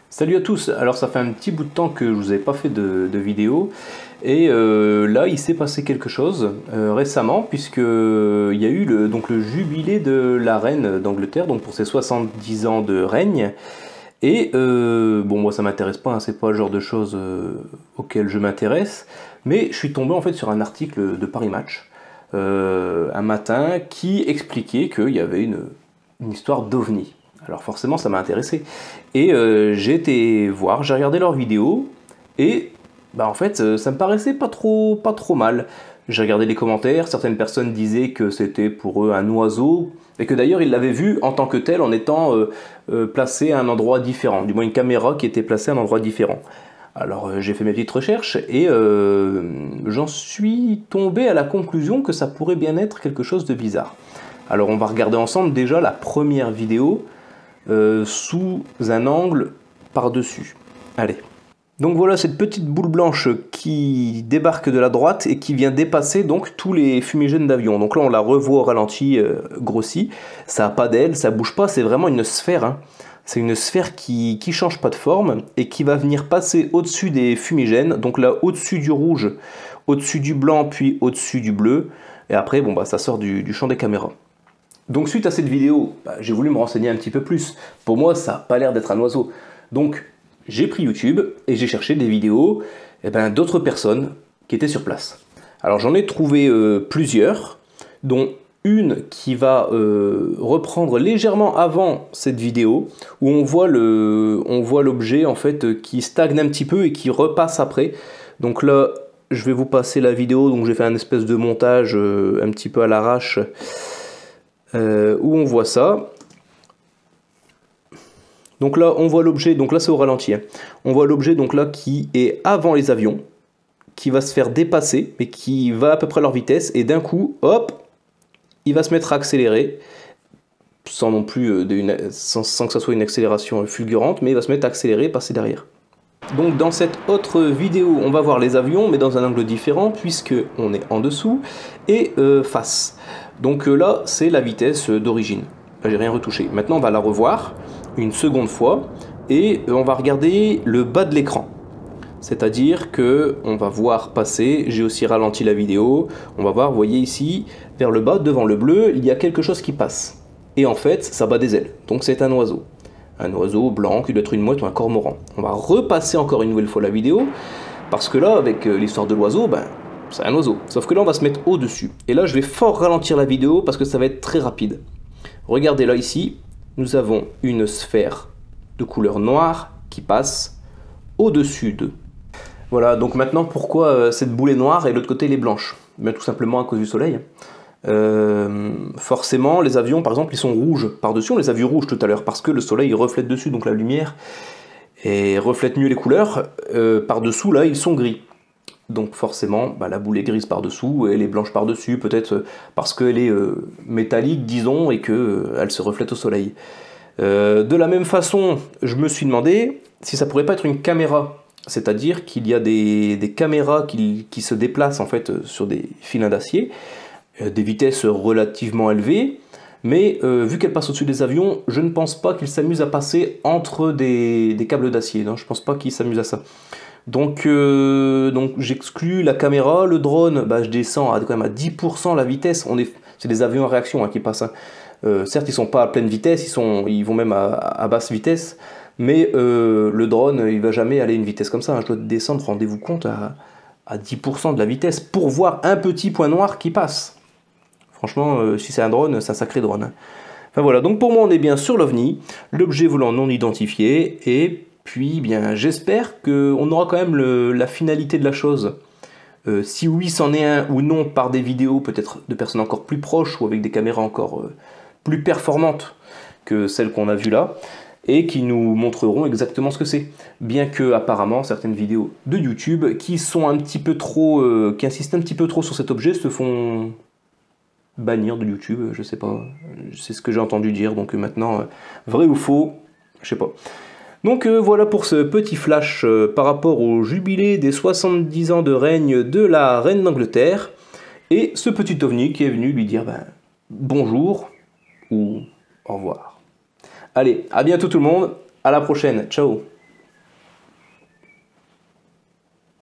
Salut à tous, alors ça fait un petit bout de temps que je vous avais pas fait de vidéo et là il s'est passé quelque chose récemment puisque il y a eu donc le jubilé de la reine d'Angleterre, donc pour ses 70 ans de règne. Et bon, moi ça m'intéresse pas, hein, c'est pas le genre de choses auquel je m'intéresse, mais je suis tombé en fait sur un article de Paris Match un matin qui expliquait qu'il y avait une histoire d'OVNI. Alors forcément ça m'a intéressé. Et j'ai été voir, j'ai regardé leurs vidéos, et bah, en fait ça me paraissait pas trop mal. J'ai regardé les commentaires, certaines personnes disaient que c'était pour eux un oiseau, et que d'ailleurs ils l'avaient vu en tant que tel en étant placé à un endroit différent, du moins une caméra qui était placée à un endroit différent. Alors j'ai fait mes petites recherches et j'en suis tombé à la conclusion que ça pourrait bien être quelque chose de bizarre. Alors on va regarder ensemble déjà la première vidéo sous un angle par-dessus. Allez. Donc voilà cette petite boule blanche qui débarque de la droite et qui vient dépasser donc tous les fumigènes d'avion. Donc là on la revoit au ralenti grossie. Ça n'a pas d'aile, ça bouge pas, c'est vraiment une sphère. Hein. C'est une sphère qui change pas de forme et qui va venir passer au-dessus des fumigènes. Donc là au-dessus du rouge, au-dessus du blanc, puis au-dessus du bleu. Et après bon bah ça sort du champ des caméras. Donc suite à cette vidéo, j'ai voulu me renseigner un petit peu plus. Pour moi, ça n'a pas l'air d'être un oiseau. Donc j'ai pris YouTube et j'ai cherché des vidéos d'autres personnes qui étaient sur place. Alors j'en ai trouvé plusieurs, dont une qui va reprendre légèrement avant cette vidéo, où on voit l'objet en fait qui stagne un petit peu et qui repasse après. Donc là, je vais vous passer la vidéo, donc j'ai fait un espèce de montage un petit peu à l'arrache. Où on voit ça. Donc là on voit l'objet, donc là c'est au ralenti, hein. On voit l'objet donc là qui est avant les avions, qui va se faire dépasser, mais qui va à peu près à leur vitesse, et d'un coup, hop, il va se mettre à accélérer, sans non plus sans que ça soit une accélération fulgurante, mais il va se mettre à accélérer, passer derrière. Donc dans cette autre vidéo, on va voir les avions, mais dans un angle différent, puisque on est en dessous et face. Donc là, c'est la vitesse d'origine. J'ai rien retouché. Maintenant, on va la revoir une seconde fois et on va regarder le bas de l'écran. C'est-à-dire que on va voir passer, j'ai aussi ralenti la vidéo, on va voir, vous voyez ici, vers le bas, devant le bleu, il y a quelque chose qui passe. Et en fait, ça bat des ailes, donc c'est un oiseau. Un oiseau blanc qui doit être une mouette ou un cormoran. On va repasser encore une nouvelle fois la vidéo, parce que là, avec l'histoire de l'oiseau, c'est un oiseau. Sauf que là, on va se mettre au-dessus. Et là, je vais fort ralentir la vidéo, parce que ça va être très rapide. Regardez là, ici, nous avons une sphère de couleur noire qui passe au-dessus d'eux. Voilà, donc maintenant, pourquoi cette boule est noire et l'autre côté, elle est blanche? Tout simplement à cause du soleil. Forcément les avions par exemple ils sont rouges par-dessus, on les a vus rouges tout à l'heure parce que le soleil il reflète dessus, donc la lumière reflète mieux les couleurs. Par-dessous là ils sont gris, donc forcément la boule est grise par-dessous et elle est blanche par-dessus, peut-être parce qu'elle est métallique disons et qu'elle se reflète au soleil. De la même façon je me suis demandé si ça pourrait pas être une caméra, c'est-à-dire qu'il y a des caméras qui se déplacent en fait sur des filins d'acier, des vitesses relativement élevées, mais vu qu'elles passent au-dessus des avions, je ne pense pas qu'ils s'amusent à passer entre des câbles d'acier, non, je pense pas qu'ils s'amusent à ça. Donc j'exclus la caméra, le drone, je descends quand même à 10% la vitesse, c'est des avions à réaction qui passent. Hein. Certes ils sont pas à pleine vitesse, ils vont même à basse vitesse, mais le drone il va jamais aller à une vitesse comme ça, hein. Je dois descendre, rendez-vous compte, à 10% de la vitesse pour voir un petit point noir qui passe. Franchement, si c'est un drone, c'est un sacré drone. Enfin voilà, donc pour moi on est bien sur l'OVNI, l'objet volant non identifié, et puis bien j'espère qu'on aura quand même la finalité de la chose. Si oui c'en est un ou non par des vidéos peut-être de personnes encore plus proches ou avec des caméras encore plus performantes que celles qu'on a vues là, et qui nous montreront exactement ce que c'est. Bien que apparemment certaines vidéos de YouTube qui sont un petit peu trop, qui insistent un petit peu trop sur cet objet se font bannir de YouTube, je sais pas, c'est ce que j'ai entendu dire, donc maintenant, vrai ou faux, je sais pas. Donc voilà pour ce petit flash par rapport au jubilé des 70 ans de règne de la reine d'Angleterre, et ce petit ovni qui est venu lui dire bonjour ou au revoir. Allez, à bientôt tout le monde, à la prochaine, ciao.